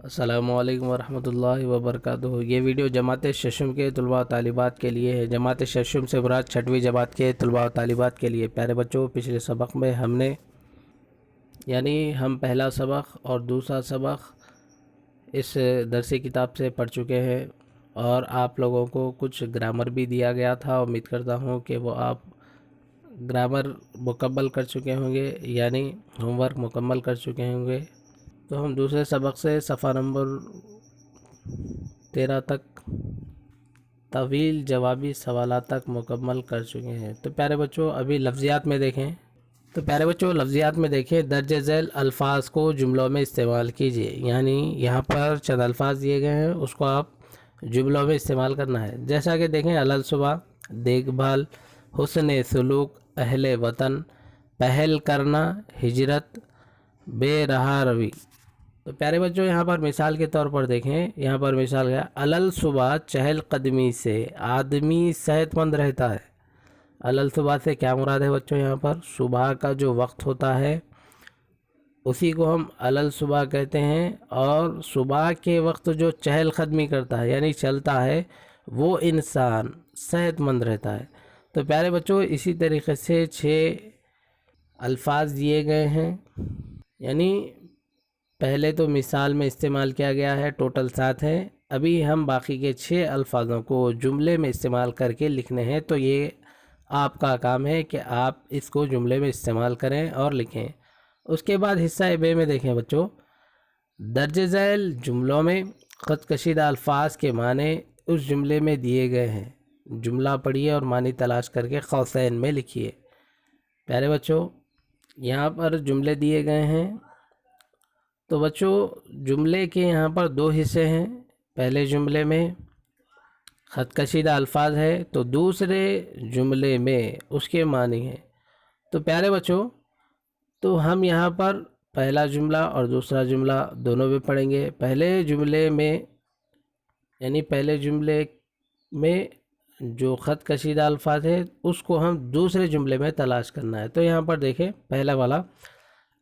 السلام علیکم ورحمۃ اللہ وبرکاتہ۔ یہ ویڈیو جماعت ششم کے طلباء و طالبات کے لیے ہے۔ جماعت ششم سے مراد چھٹویں جماعت کے طلباء و طالبات کے لیے۔ پیارے بچوں، پچھلے سبق میں ہم پہلا سبق اور دوسرا سبق اس درسی کتاب سے پڑھ چکے ہیں، اور آپ لوگوں کو کچھ گرامر بھی دیا گیا تھا۔ امید کرتا ہوں کہ وہ آپ گرامر مکمل کر چکے ہوں گے، یعنی ہوم ورک مکمل کر چکے ہوں گے۔ تو ہم دوسرے سبق سے صفحہ نمبر 13 تک طویل جوابی سوالات تک مکمل کر چکے ہیں۔ تو پیارے بچوں، ابھی لفظیات میں دیکھیں۔ درج ذیل الفاظ کو جملوں میں استعمال کیجیے، یعنی یہاں پر چند الفاظ دیے گئے ہیں، اس کو آپ جملوں میں استعمال کرنا ہے۔ جیسا کہ دیکھیں، الصبح، دیکھ بھال، حسن سلوک، اہل وطن، پہل کرنا، ہجرت، بے رہا روی۔ تو پیارے بچوں، یہاں پر مثال کے طور پر دیکھیں، یہاں پر مثال ہے، الصبح چہل قدمی سے آدمی صحت مند رہتا ہے۔ الصبح سے کیا مراد ہے بچوں؟ یہاں پر صبح کا جو وقت ہوتا ہے اسی کو ہم الصبح کہتے ہیں، اور صبح کے وقت جو چہل قدمی کرتا ہے یعنی چلتا ہے، وہ انسان صحت مند رہتا ہے۔ تو پیارے بچوں، اسی طریقے سے 6 الفاظ دیے گئے ہیں، یعنی پہلے تو مثال میں استعمال کیا گیا ہے، ٹوٹل 7 ہیں۔ ابھی ہم باقی کے 6 الفاظوں کو جملے میں استعمال کر کے لکھنے ہیں، تو یہ آپ کا کام ہے کہ آپ اس کو جملے میں استعمال کریں اور لکھیں۔ اس کے بعد حصہ بے میں دیکھیں بچوں، درج ذیل جملوں میں خط کشیدہ الفاظ کے معنی اس جملے میں دیے گئے ہیں۔ جملہ پڑھیے اور معنی تلاش کر کے قوسین میں لکھیے۔ پیارے بچوں، یہاں پر جملے دیے گئے ہیں، تو بچوں جملے کے یہاں پر 2 حصے ہیں۔ پہلے جملے میں خط کشیدہ الفاظ ہے، تو دوسرے جملے میں اس کے معنی ہے۔ تو پیارے بچوں، تو ہم یہاں پر پہلا جملہ اور دوسرا جملہ دونوں بھی پڑھیں گے۔ پہلے جملے میں جو خط کشیدہ الفاظ ہے اس کو ہم دوسرے جملے میں تلاش کرنا ہے۔ تو یہاں پر دیکھیں، پہلا والا،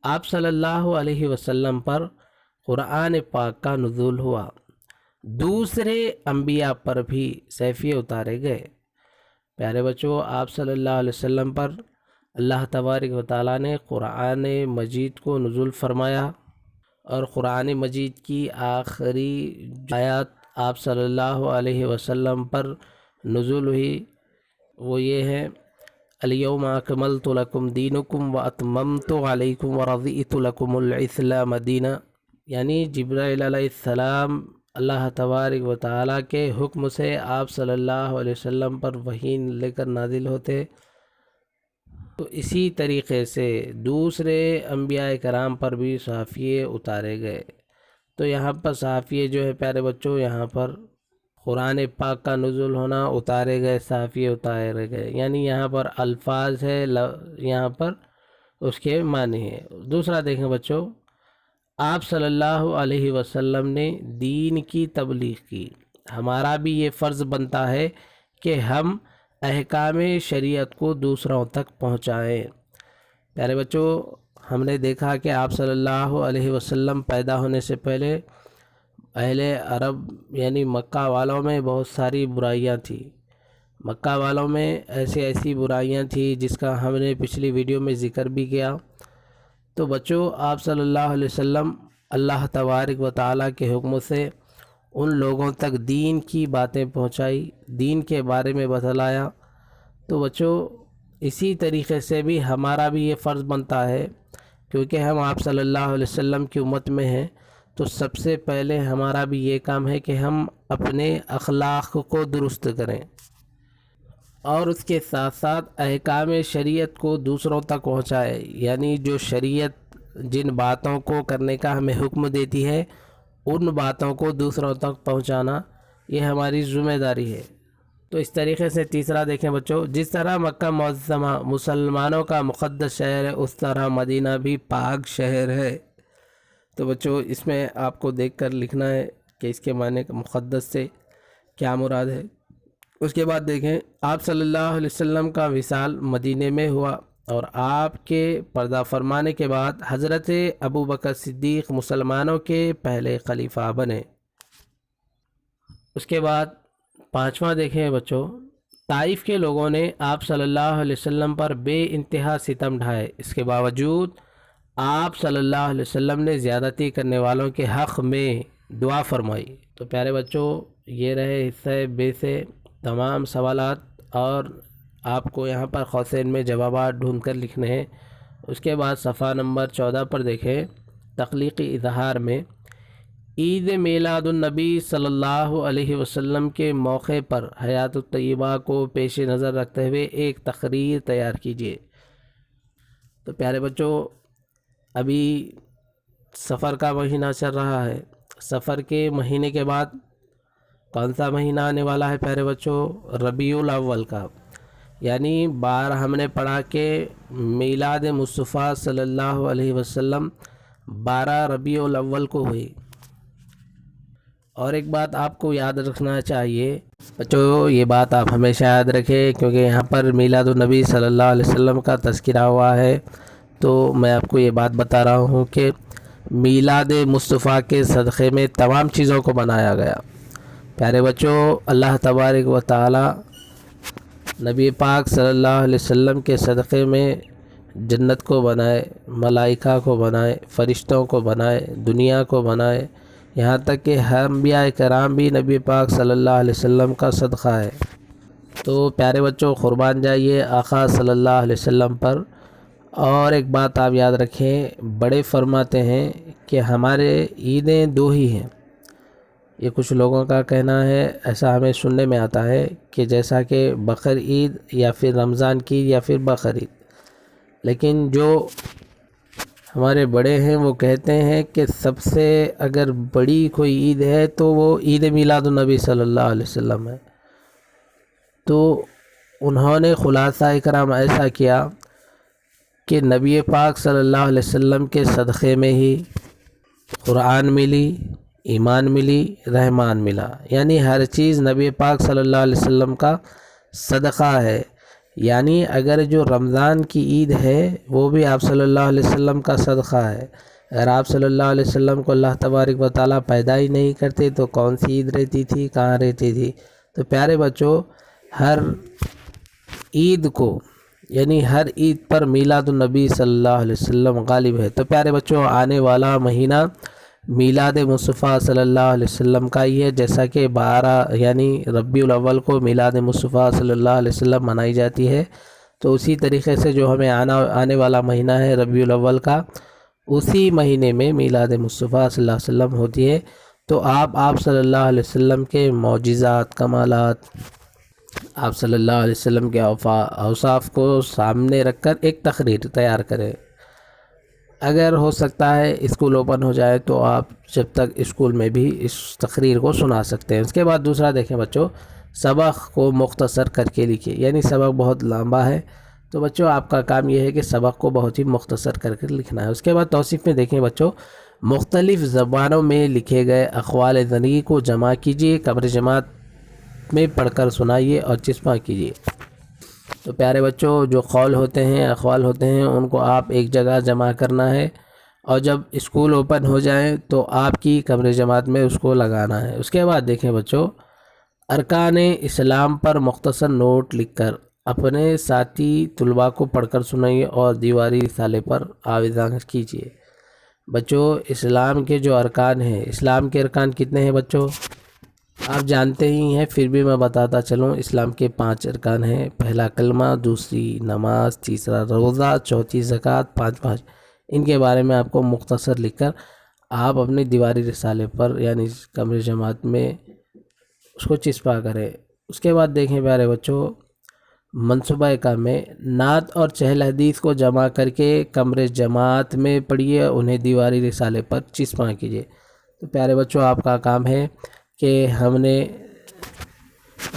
آپ صلی اللہ علیہ وسلم پر قرآن پاک کا نزول ہوا، دوسرے انبیاء پر بھی سیفیے اتارے گئے۔ پیارے بچوں، آپ صلی اللہ علیہ وسلم پر اللہ تبارک و تعالیٰ نے قرآن مجید کو نزول فرمایا، اور قرآن مجید کی آخری آیات آپ صلی اللہ علیہ وسلم پر نزول ہوئی، وہ یہ ہے، الیوم اکملت لکم دینکم واتممت علیکم ورضیت لکم الاسلام دینا۔ یعنی جبرائیل علیہ السلام اللہ تبارک و تعالیٰ کے حکم سے آپ صلی اللہ علیہ وسلم پر وحی لے کر نازل ہوتے، تو اسی طریقے سے دوسرے انبیاء کرام پر بھی صحافیے اتارے گئے۔ تو یہاں پر صحافیے جو ہے پیارے بچوں، یہاں پر قرآن پاک کا نزول ہونا، اتارے گئے، صحافیے اتارے گئے، یعنی یہاں پر الفاظ ہے، یہاں پر اس کے معنی ہے۔ دوسرا دیکھیں بچوں، آپ صلی اللہ علیہ وسلم نے دین کی تبلیغ کی، ہمارا بھی یہ فرض بنتا ہے کہ ہم احکام شریعت کو دوسروں تک پہنچائیں۔ پیارے بچوں، ہم نے دیکھا کہ آپ صلی اللہ علیہ وسلم پیدا ہونے سے پہلے اہل عرب یعنی مکہ والوں میں بہت ساری برائیاں تھیں۔ مکہ والوں میں ایسی برائیاں تھیں جس کا ہم نے پچھلی ویڈیو میں ذکر بھی کیا۔ تو بچوں، آپ صلی اللہ علیہ وسلم اللہ تبارک و تعالیٰ کے حکم سے ان لوگوں تک دین کی باتیں پہنچائی، دین کے بارے میں بتلایا۔ تو بچوں، اسی طریقے سے بھی ہمارا بھی یہ فرض بنتا ہے، کیونکہ ہم آپ صلی اللہ علیہ وسلم کی امت میں ہیں، تو سب سے پہلے ہمارا بھی یہ کام ہے کہ ہم اپنے اخلاق کو درست کریں، اور اس کے ساتھ ساتھ احکام شریعت کو دوسروں تک پہنچائے، یعنی جو شریعت جن باتوں کو کرنے کا ہمیں حکم دیتی ہے ان باتوں کو دوسروں تک پہنچانا، یہ ہماری ذمہ داری ہے۔ تو اس طریقے سے تیسرا دیکھیں بچوں، جس طرح مکہ معظمہ مسلمانوں کا مقدس شہر ہے، اس طرح مدینہ بھی پاک شہر ہے۔ تو بچوں، اس میں آپ کو دیکھ کر لکھنا ہے کہ اس کے معنی مقدس سے کیا مراد ہے۔ اس کے بعد دیکھیں، آپ صلی اللہ علیہ وسلم کا وصال مدینے میں ہوا، اور آپ کے پردہ فرمانے کے بعد حضرت ابو بکر صدیق مسلمانوں کے پہلے خلیفہ بنے۔ اس کے بعد پانچواں دیکھیں بچوں، طائف کے لوگوں نے آپ صلی اللہ علیہ وسلم پر بے انتہا ستم ڈھائے، اس کے باوجود آپ صلی اللہ علیہ وسلم نے زیادتی کرنے والوں کے حق میں دعا فرمائی۔ تو پیارے بچوں، یہ رہے حصہ بے سے تمام سوالات، اور آپ کو یہاں پر قوسین میں جوابات ڈھونڈ کر لکھنے ہیں۔ اس کے بعد صفحہ نمبر 14 پر دیکھیں، تخلیقی اظہار میں عید میلاد النبی صلی اللہ علیہ وسلم کے موقع پر حیات الطیبہ کو پیش نظر رکھتے ہوئے ایک تقریر تیار کیجیے۔ تو پیارے بچوں، ابھی سفر کا مہینہ چل رہا ہے، سفر کے مہینے کے بعد کون سا مہینہ آنے والا ہے پیارے بچوں؟ ربیع الاول کا، یعنی بار ہم نے پڑھا کہ میلاد مصطفیٰ صلی اللہ علیہ وسلم 12 ربیع الاول کو ہوئی۔ اور ایک بات آپ کو یاد رکھنا چاہیے بچوں، یہ بات آپ ہمیشہ یاد رکھیں، کیونکہ یہاں پر میلاد النبی صلی اللہ علیہ وسلم کا تذکرہ ہوا ہے، تو میں آپ کو یہ بات بتا رہا ہوں کہ میلاد مصطفیٰ کے صدقے میں تمام چیزوں کو بنایا گیا۔ پیارے بچوں، اللہ تبارک و تعالی نبی پاک صلی اللہ علیہ وسلم کے صدقے میں جنت کو بنائے، ملائکہ کو بنائے، فرشتوں کو بنائے، دنیا کو بنائے، یہاں تک کہ انبیاء کرام بھی نبی پاک صلی اللہ علیہ وسلم کا صدقہ ہے۔ تو پیارے بچوں، قربان جائیے آقا صلی اللہ علیہ وسلم پر۔ اور ایک بات آپ یاد رکھیں، بڑے فرماتے ہیں کہ ہمارے عیدیں دو ہی ہیں۔ یہ کچھ لوگوں کا کہنا ہے، ایسا ہمیں سننے میں آتا ہے کہ جیسا کہ بقر عید یا پھر رمضان کی یا پھر بقر عید، لیکن جو ہمارے بڑے ہیں وہ کہتے ہیں کہ سب سے اگر بڑی کوئی عید ہے تو وہ عید میلاد النبی صلی اللہ علیہ وسلم ہے۔ تو انہوں نے خلاصہ کرام ایسا کیا کہ نبی پاک صلی اللہ علیہ وسلم کے صدقے میں ہی قرآن ملی، ایمان ملی، رحمان ملا، یعنی ہر چیز نبی پاک صلی اللہ علیہ وسلم کا صدقہ ہے۔ یعنی اگر جو رمضان کی عید ہے وہ بھی آپ صلی اللہ علیہ وسلم کا صدقہ ہے۔ اگر آپ صلی اللہ علیہ وسلم کو اللہ تبارک و تعالیٰ پیدا ہی نہیں کرتے تو کون سی عید رہتی تھی، کہاں رہتی تھی؟ تو پیارے بچوں، ہر عید کو، یعنی ہر عید پر میلاد النبی صلی اللہ علیہ وسلم غالب ہے۔ تو پیارے بچوں، آنے والا مہینہ میلاد مصطفیٰ صلی اللہ علیہ وسلم کا ہی ہے، جیسا کہ 12 یعنی ربیع الاول کو میلاد مصطفیٰ صلی اللہ علیہ وسلم منائی جاتی ہے، تو اسی طریقے سے جو ہمیں آنے والا مہینہ ہے ربیع الاول کا، اسی مہینے میں میلاد مصطفیٰ صلی اللہ علیہ وسلم ہوتی ہے۔ تو آپ صلی اللہ علیہ وسلم کے معجزات، کمالات، آپ صلی اللہ علیہ وسلم کے اوصاف کو سامنے رکھ کر ایک تقریر تیار کریں۔ اگر ہو سکتا ہے اسکول اوپن ہو جائے تو آپ جب تک اسکول میں بھی اس تقریر کو سنا سکتے ہیں۔ اس کے بعد دوسرا دیکھیں بچوں، سبق کو مختصر کر کے لکھیں، یعنی سبق بہت لمبا ہے تو بچوں آپ کا کام یہ ہے کہ سبق کو بہت ہی مختصر کر کے لکھنا ہے۔ اس کے بعد توصیف میں دیکھیں بچوں، مختلف زبانوں میں لکھے گئے اقوال زندگی کو جمع کیجیے، قبر جماعت میں پڑھ کر سنائیے اور چسپاں کیجیے۔ تو پیارے بچوں، جو قول ہوتے ہیں، اقوال ہوتے ہیں، ان کو آپ ایک جگہ جمع کرنا ہے، اور جب اسکول اوپن ہو جائیں تو آپ کی قبر جماعت میں اس کو لگانا ہے۔ اس کے بعد دیکھیں بچوں، ارکان اسلام پر مختصر نوٹ لکھ کر اپنے ساتھی طلباء کو پڑھ کر سنائیے اور دیواری رسالے پر آویزان کیجیے۔ بچوں، اسلام کے جو ارکان ہیں، اسلام کے ارکان کتنے ہیں بچوں؟ آپ جانتے ہی ہیں، پھر بھی میں بتاتا چلوں۔ اسلام کے 5 ارکان ہیں، پہلا کلمہ، دوسری نماز، تیسرا روزہ، چوتھی زکوٰۃ، 5 ان کے بارے میں آپ کو مختصر لکھ کر آپ اپنے دیواری رسالے پر یعنی قمر جماعت میں اس کو چسپا کریں۔ اس کے بعد دیکھیں پیارے بچوں، منصوبہ کام میں نعت اور چہل حدیث کو جمع کر کے قمر جماعت میں پڑھیے، انہیں دیواری رسالے پر چسپاں کیجیے۔ تو پیارے بچوں، آپ کا کام ہے کہ ہم نے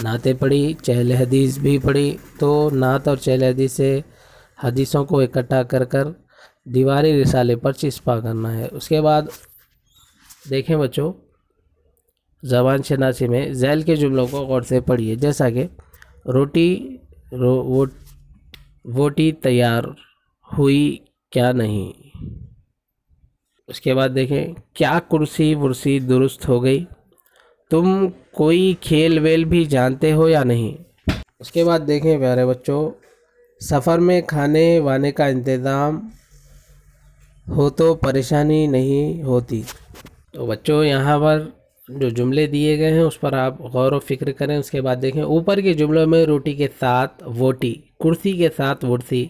نعتیں پڑھی، چہل حدیث بھی پڑھی، تو نعت اور چہل حدیث سے حدیثوں کو اکٹھا کر کر دیواری رسالے پر چسپاں کرنا ہے۔ اس کے بعد دیکھیں بچوں، زبان شناسی میں ذیل کے جملوں کو غور سے پڑھیے، جیسا کہ ووٹی تیار ہوئی کیا نہیں۔ اس کے بعد دیکھیں کیا کرسی ورسی درست ہو گئی، تم کوئی کھیل ویل بھی جانتے ہو یا نہیں۔ اس کے بعد دیکھیں پیارے بچوں، سفر میں کھانے وانے کا انتظام ہو تو پریشانی نہیں ہوتی۔ تو بچوں یہاں پر جو جملے دیے گئے ہیں اس پر آپ غور و فکر کریں۔ اس کے بعد دیکھیں اوپر کے جملوں میں روٹی کے ساتھ ووٹی، کرسی کے ساتھ ورسی،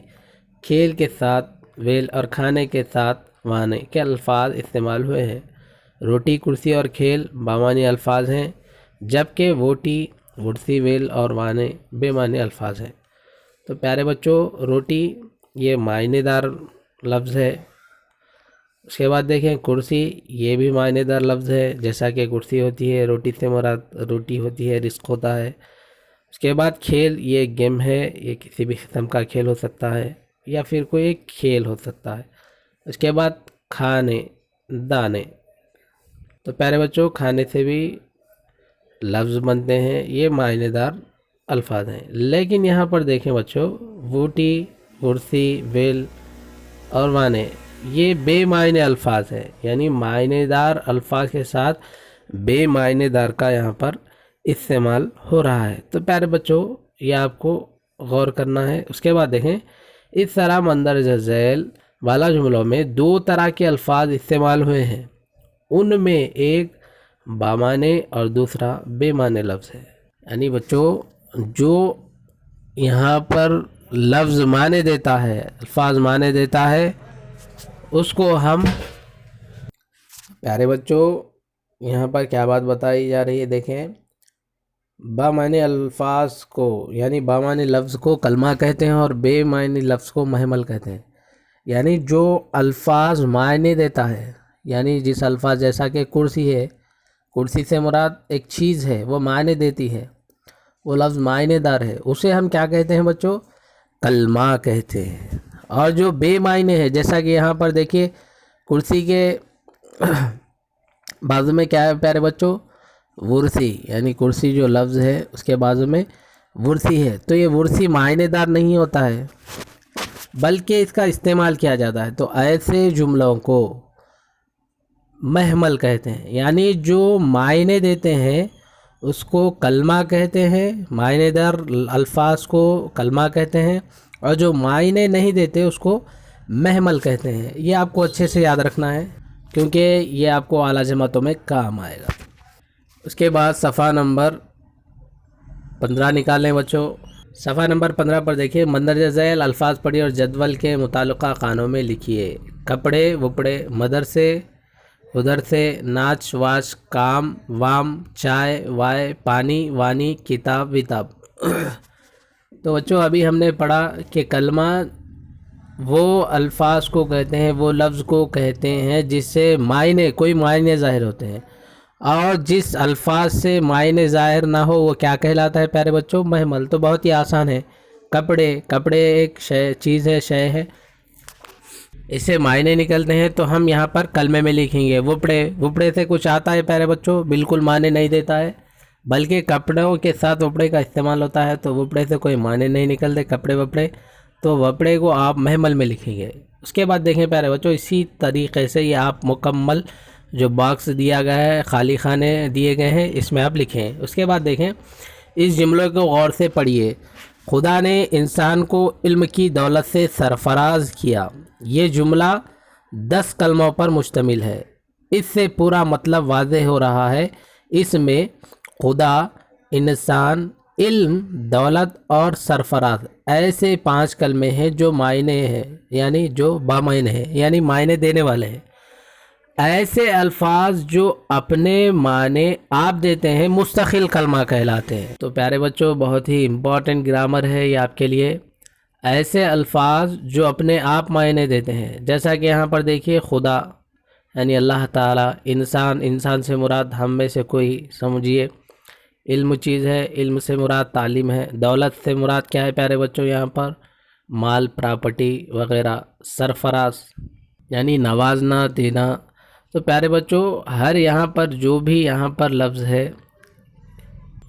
کھیل کے ساتھ ویل اور کھانے کے ساتھ وانے کے الفاظ استعمال ہوئے ہیں۔ روٹی، کرسی اور کھیل بامعنی الفاظ ہیں، جبکہ ووٹی، ورسی، ویل اور وانے بے معنی الفاظ ہیں۔ تو پیارے بچوں روٹی یہ معنی دار لفظ ہے۔ اس کے بعد دیکھیں کرسی، یہ بھی معنی دار لفظ ہے، جیسا کہ کرسی ہوتی ہے، روٹی سے مراد روٹی ہوتی ہے، رزق ہوتا ہے۔ اس کے بعد کھیل، یہ گیم ہے، یہ کسی بھی قسم کا کھیل ہو سکتا ہے یا پھر کوئی ایک کھیل ہو سکتا ہے۔ اس کے بعد کھانے، دانے، تو پیارے بچوں کھانے سے بھی لفظ بنتے ہیں، یہ معنی دار الفاظ ہیں۔ لیکن یہاں پر دیکھیں بچوں، ووٹی، ورسی، ویل اور وانے یہ بے معنی الفاظ ہیں، یعنی معنی دار الفاظ کے ساتھ بے معنی دار کا یہاں پر استعمال ہو رہا ہے۔ تو پیارے بچوں یہ آپ کو غور کرنا ہے۔ اس کے بعد دیکھیں اس طرح مندرجہ ذیل والا جملوں میں دو طرح کے الفاظ استعمال ہوئے ہیں، ان میں ایک بامعنی اور دوسرا بے معنی لفظ ہے۔ یعنی بچوں جو یہاں پر لفظ معنی دیتا ہے، الفاظ معنی دیتا ہے، اس کو ہم پیارے بچوں یہاں پر کیا بات بتائی جا رہی ہے، دیکھیں بامعنی الفاظ کو یعنی بامعنی لفظ کو کلمہ کہتے ہیں اور بے معنی لفظ کو محمل کہتے ہیں۔ یعنی جو الفاظ معنی دیتا ہے، یعنی جس الفاظ جیسا کہ کرسی ہے، کرسی سے مراد ایک چیز ہے، وہ معنی دیتی ہے، وہ لفظ معنی دار ہے، اسے ہم کیا کہتے ہیں بچوں؟ کلمہ کہتے ہیں۔ اور جو بے معنی ہے، جیسا کہ یہاں پر دیکھیے کرسی کے بازو میں کیا ہے پیارے بچوں؟ ورسی، یعنی کرسی جو لفظ ہے اس کے بازو میں ورسی ہے، تو یہ ورسی معنی دار نہیں ہوتا ہے بلکہ اس کا استعمال کیا جاتا ہے۔ تو ایسے جملوں کو محمل کہتے ہیں، یعنی جو معنی دیتے ہیں اس کو کلمہ کہتے ہیں، معنی دار الفاظ کو کلمہ کہتے ہیں، اور جو معنی نہیں دیتے اس کو محمل کہتے ہیں۔ یہ آپ کو اچھے سے یاد رکھنا ہے کیونکہ یہ آپ کو اعلیٰ جماعتوں میں کام آئے گا۔ اس کے بعد صفحہ نمبر 15 نکالیں بچوں۔ صفحہ نمبر 15 پر دیکھیے مندرجہ ذیل الفاظ پڑھیے اور جدول کے متعلقہ خانوں میں لکھیے۔ کپڑے وپڑے، مدرسے ادھر سے، ناچ واچ، کام وام، چائے وائے، پانی وانی، کتاب وتاب۔ تو بچوں ابھی ہم نے پڑھا کہ کلمہ وہ الفاظ کو کہتے ہیں، وہ لفظ کو کہتے ہیں جس سے معنی کوئی معنی ظاہر ہوتے ہیں، اور جس الفاظ سے معنی ظاہر نہ ہو وہ کیا کہلاتا ہے پیارے بچوں؟ محمل۔ تو بہت ہی آسان ہے، کپڑے، کپڑے ایک چیز ہے، شے ہے، اس سے معنی نکلتے ہیں تو ہم یہاں پر کلمے میں لکھیں گے۔ وپڑے، وپڑے سے کچھ آتا ہے پیارے بچوں؟ بالکل معنی نہیں دیتا ہے، بلکہ کپڑوں کے ساتھ وپڑے کا استعمال ہوتا ہے، تو وپڑے سے کوئی معنی نہیں نکلتے، کپڑے وپڑے، تو وپڑے کو آپ محمل میں لکھیں گے۔ اس کے بعد دیکھیں پیارے بچوں اسی طریقے سے یہ آپ مکمل جو باکس دیا گیا ہے، خالی خانے دیے گئے ہیں، اس میں آپ لکھیں۔ اس کے بعد دیکھیں اس جملے کو غور سے پڑھیے۔ خدا نے انسان کو علم کی دولت سے سرفراز کیا، یہ جملہ 10 کلموں پر مشتمل ہے، اس سے پورا مطلب واضح ہو رہا ہے۔ اس میں خدا، انسان، علم، دولت اور سرفراز ایسے 5 کلمے ہیں جو معنی ہیں، یعنی جو بامعنی ہیں، یعنی معنی دینے والے ہیں۔ ایسے الفاظ جو اپنے معنی آپ دیتے ہیں مستقل کلمہ کہلاتے ہیں۔ تو پیارے بچوں بہت ہی امپورٹنٹ گرامر ہے یہ آپ کے لیے۔ ایسے الفاظ جو اپنے آپ معنی دیتے ہیں، جیسا کہ یہاں پر دیکھیے خدا یعنی اللہ تعالیٰ، انسان، انسان سے مراد ہم میں سے کوئی سمجھیے، علم چیز ہے، علم سے مراد تعلیم ہے، دولت سے مراد کیا ہے پیارے بچوں یہاں پر؟ مال، پراپرٹی وغیرہ، سرفراز یعنی نوازنا، دینا۔ تو پیارے بچوں ہر یہاں پر جو بھی یہاں پر لفظ ہے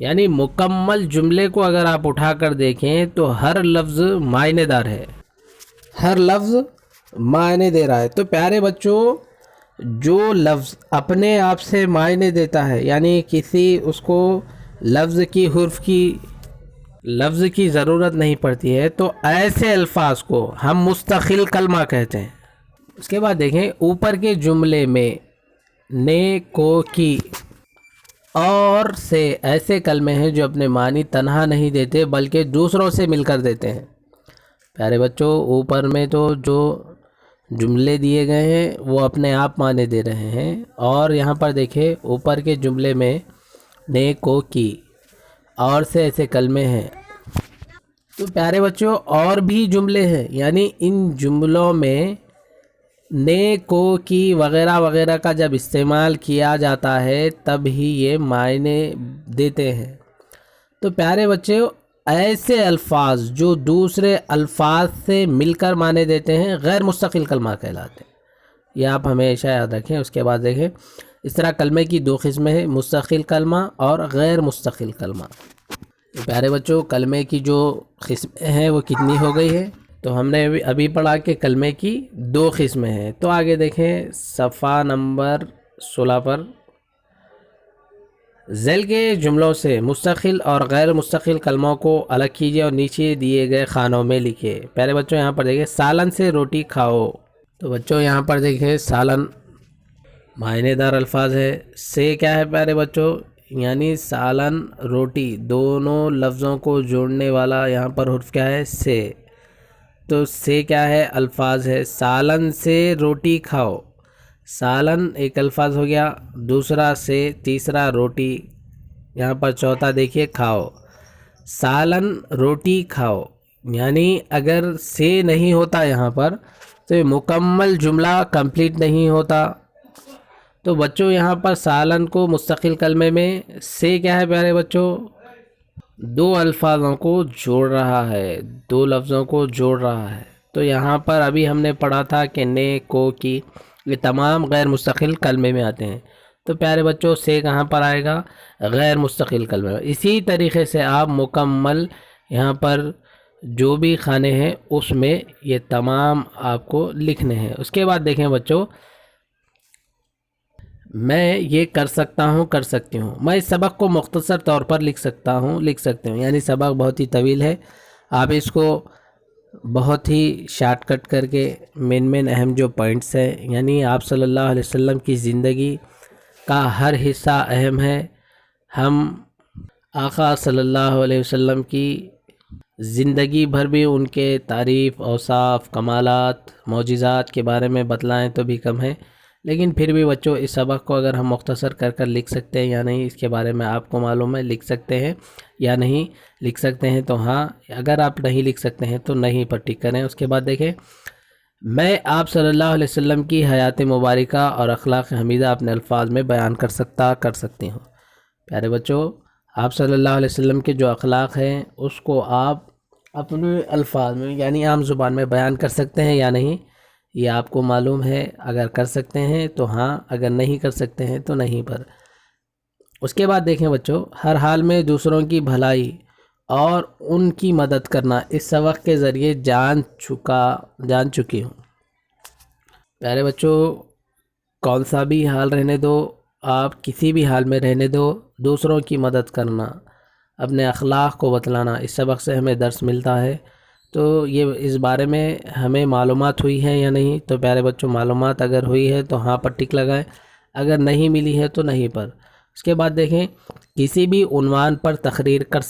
یعنی مکمل جملے کو اگر آپ اٹھا کر دیکھیں تو ہر لفظ معنی دار ہے، ہر لفظ معنی دے رہا ہے۔ تو پیارے بچوں، جو لفظ اپنے آپ سے معنی دیتا ہے، یعنی کسی اس کو لفظ کی حرف کی لفظ کی ضرورت نہیں پڑتی ہے، تو ایسے الفاظ کو ہم مستقل کلمہ کہتے ہیں۔ اس کے بعد دیکھیں اوپر کے جملے میں نے، کو، کی اور سے ایسے کلمے ہیں جو اپنے معنی تنہا نہیں دیتے بلکہ دوسروں سے مل کر دیتے ہیں۔ پیارے بچوں، اوپر میں تو جو جملے دیے گئے ہیں وہ اپنے آپ معنی دے رہے ہیں، اور یہاں پر دیکھیں اوپر کے جملے میں نے، کو، کی اور سے ایسے کلمے ہیں۔ تو پیارے بچوں اور بھی جملے ہیں، یعنی ان جملوں میں نے، کو، کی وغیرہ وغیرہ کا جب استعمال کیا جاتا ہے تب ہی یہ معنی دیتے ہیں۔ تو پیارے بچوں، ایسے الفاظ جو دوسرے الفاظ سے مل کر معنی دیتے ہیں غیر مستقل کلمہ کہلاتے ہیں، یہ آپ ہمیشہ یاد رکھیں۔ اس کے بعد دیکھیں اس طرح کلمے کی دو قسمیں ہیں، مستقل کلمہ اور غیر مستقل کلمہ۔ پیارے بچوں، کلمے کی جو قسمیں ہیں وہ کتنی ہو گئی ہے؟ تو ہم نے ابھی پڑھا کہ کلمے کی دو قسمیں ہیں۔ تو آگے دیکھیں صفحہ نمبر 16 پر، ذیل کے جملوں سے مستقل اور غیر مستقل کلموں کو الگ کیجیے اور نیچے دیے گئے خانوں میں لکھیے۔ پیارے بچوں یہاں پر دیکھیں سالن سے روٹی کھاؤ۔ تو بچوں یہاں پر دیکھیں سالن معنی دار الفاظ ہے، سے کیا ہے پیارے بچوں؟ یعنی سالن روٹی دونوں لفظوں کو جوڑنے والا یہاں پر حرف کیا ہے؟ سے۔ تو سے کیا ہے؟ الفاظ ہے، سالن سے روٹی کھاؤ۔ سالن ایک الفاظ ہو گیا، دوسرا سے، تیسرا روٹی، یہاں پر چوتھا دیکھیے کھاؤ۔ سالن روٹی کھاؤ، یعنی اگر سے نہیں ہوتا یہاں پر تو یہ مکمل جملہ کمپلیٹ نہیں ہوتا۔ تو بچوں یہاں پر سالن کو مستقل کلمے میں سے کیا ہے پیارے بچوں؟ دو الفاظوں کو جوڑ رہا ہے، دو لفظوں کو جوڑ رہا ہے۔ تو یہاں پر ابھی ہم نے پڑھا تھا کہ نے، کو، کی، یہ تمام غیر مستقل کلمے میں آتے ہیں۔ تو پیارے بچوں سے کہاں پر آئے گا؟ غیر مستقل کلمے میں۔ اسی طریقے سے آپ مکمل یہاں پر جو بھی خانے ہیں اس میں یہ تمام آپ کو لکھنے ہیں۔ اس کے بعد دیکھیں بچوں، میں یہ کر سکتا ہوں، کر سکتی ہوں۔ میں اس سبق کو مختصر طور پر لکھ سکتا ہوں، لکھ سکتے ہوں، یعنی سبق بہت ہی طویل ہے، آپ اس کو بہت ہی شارٹ کٹ کر کے مین اہم جو پوائنٹس ہیں، یعنی آپ صلی اللہ علیہ وسلم کی زندگی کا ہر حصہ اہم ہے۔ ہم آقا صلی اللہ علیہ وسلم کی زندگی بھر بھی ان کے تعریف، اوصاف، کمالات، معجزات کے بارے میں بتلائیں تو بھی کم ہے، لیکن پھر بھی بچوں اس سبق کو اگر ہم مختصر کر لکھ سکتے ہیں یا نہیں، اس کے بارے میں آپ کو معلوم ہے، لکھ سکتے ہیں یا نہیں لکھ سکتے ہیں تو ہاں، اگر آپ نہیں لکھ سکتے ہیں تو نہیں پر ٹک کریں۔ اس کے بعد دیکھیں، میں آپ صلی اللہ علیہ وسلم کی حیات مبارکہ اور اخلاق حمیدہ اپنے الفاظ میں بیان کر سکتی ہوں۔ پیارے بچوں، آپ صلی اللہ علیہ وسلم کے جو اخلاق ہیں اس کو آپ اپنے الفاظ میں یعنی عام زبان میں بیان کر سکتے ہیں یا نہیں، یہ آپ کو معلوم ہے۔ اگر کر سکتے ہیں تو ہاں، اگر نہیں کر سکتے ہیں تو نہیں پر۔ اس کے بعد دیکھیں بچوں، ہر حال میں دوسروں کی بھلائی اور ان کی مدد کرنا اس سبق کے ذریعے جان چکی ہوں۔ پیارے بچوں، کون سا بھی حال رہنے دو، آپ کسی بھی حال میں رہنے دو، دوسروں کی مدد کرنا، اپنے اخلاق کو بتلانا، اس سبق سے ہمیں درس ملتا ہے۔ تو یہ اس بارے میں ہمیں معلومات ہوئی ہے یا نہیں؟ تو پیارے بچوں، معلومات اگر ہوئی ہے تو ہاں پر ٹک لگائیں، اگر نہیں ملی ہے تو نہیں پر۔ اس کے بعد دیکھیں، کسی بھی عنوان پر تقریر کر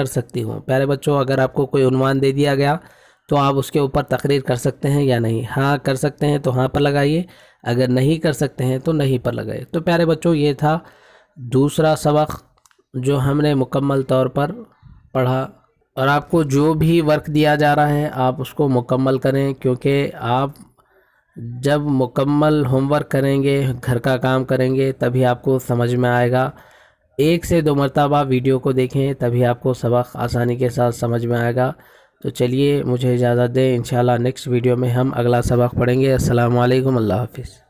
سکتی ہوں۔ پیارے بچوں، اگر آپ کو کوئی عنوان دے دیا گیا تو آپ اس کے اوپر تقریر کر سکتے ہیں یا نہیں؟ ہاں کر سکتے ہیں تو ہاں پر لگائیے، اگر نہیں کر سکتے ہیں تو نہیں پر لگائیے۔ تو پیارے بچوں، یہ تھا دوسرا سبق جو ہم نے مکمل طور پر پڑھا، اور آپ کو جو بھی ورک دیا جا رہا ہے آپ اس کو مکمل کریں، کیونکہ آپ جب مکمل ہوم ورک کریں گے، گھر کا کام کریں گے، تبھی آپ کو سمجھ میں آئے گا۔ 1 سے 2 مرتبہ ویڈیو کو دیکھیں، تبھی آپ کو سبق آسانی کے ساتھ سمجھ میں آئے گا۔ تو چلیے مجھے اجازت دیں، انشاءاللہ نیکسٹ ویڈیو میں ہم اگلا سبق پڑھیں گے۔ السلام علیکم، اللہ حافظ۔